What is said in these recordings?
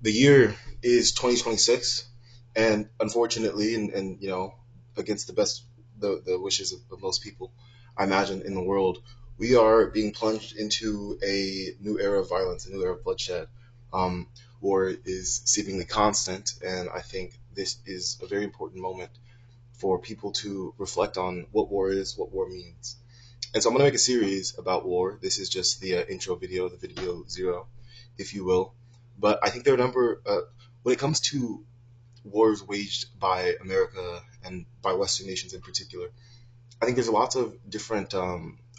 The year is 2026, and unfortunately, and against the best the wishes of most people, I imagine in the world, we are being plunged into a new era of violence, a new era of bloodshed. Um, War is seemingly constant, and I think this is a very important moment for people to reflect on what war is, what war means. And so I'm going to make a series about war. This is just the intro video, the video zero, if you will. But I think there are a number, when it comes to wars waged by America and by Western nations in particular, I think there's lots of different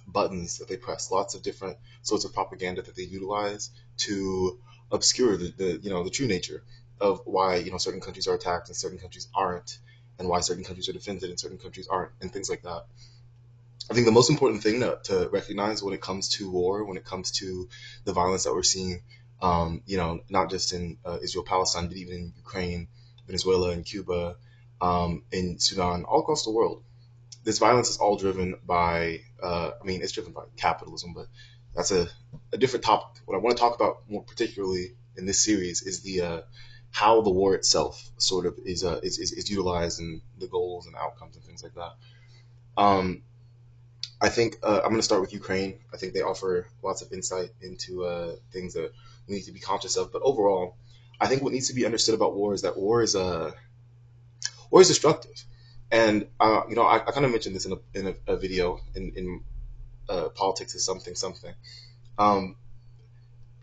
buttons that they press, lots of different sorts of propaganda that they utilize to obscure the true nature of why certain countries are attacked and certain countries aren't, and why certain countries are defended and certain countries aren't, and things like that. I think the most important thing to recognize when it comes to war, when it comes to the violence that we're seeing, not just in Israel, Palestine, but even in Ukraine, Venezuela, and Cuba, in Sudan, all across the world, this violence is all driven by, it's driven by capitalism, but that's a different topic. What I want to talk about more particularly in this series is the how the war itself sort of is utilized and the goals and outcomes and things like that. Um, I think I'm going to start with Ukraine. I think they offer lots of insight into things that we need to be conscious of. But overall, I think what needs to be understood about war is that war is destructive. And I kind of mentioned this in a video in politics is something something. Um,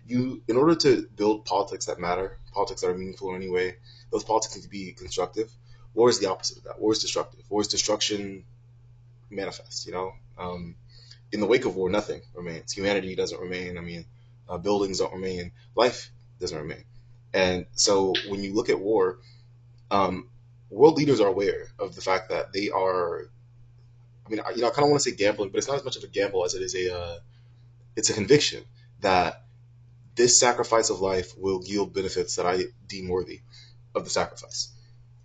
in order to build politics that matter, politics that are meaningful in any way, those politics need to be constructive. War is the opposite of that. War is destructive. War is destruction manifest. In the wake of war, nothing remains. Humanity doesn't remain. Buildings don't remain. Life doesn't remain. And so when you look at war, um, world leaders are aware of the fact that they are. I kind of want to say gambling, but it's not as much of a gamble as it is it's a conviction that this sacrifice of life will yield benefits that I deem worthy of the sacrifice.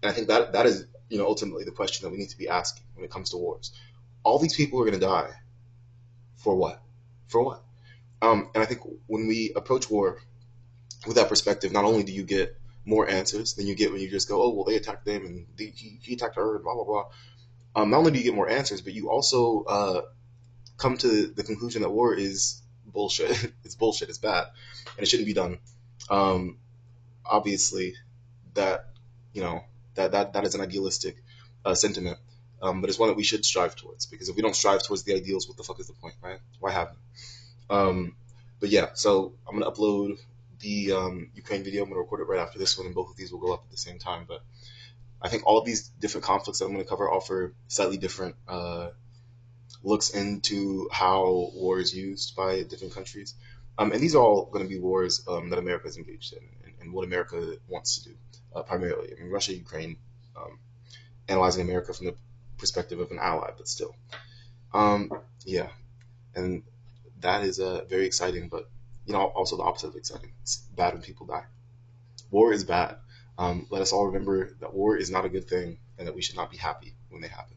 And I think that is, ultimately the question that we need to be asking when it comes to wars. All these people are going to die for what? For what? And I think when we approach war with that perspective, not only do you get more answers than you get when you just go, oh, well, they attacked them and he attacked her and blah, blah, blah. Not only do you get more answers, but you also come to the conclusion that war is bullshit. It's bullshit. It's bad. And it shouldn't be done. Um, Obviously, that, you know, that is an idealistic sentiment. But it's one that we should strive towards, because if we don't strive towards the ideals, what the fuck is the point, right? Why have them? Um, but yeah, so I'm gonna upload the Ukraine video. I'm gonna record it right after this one, and both of these will go up at the same time. But I think all of these different conflicts that I'm gonna cover offer slightly different looks into how war is used by different countries. And these are all going to be wars that America is engaged in, and what America wants to do primarily. Russia, Ukraine, um, analyzing America from the perspective of an ally, but still. Um, yeah, and that is very exciting, but also the opposite of exciting. It's bad when people die. War is bad. Let us all remember that war is not a good thing, and that we should not be happy when they happen.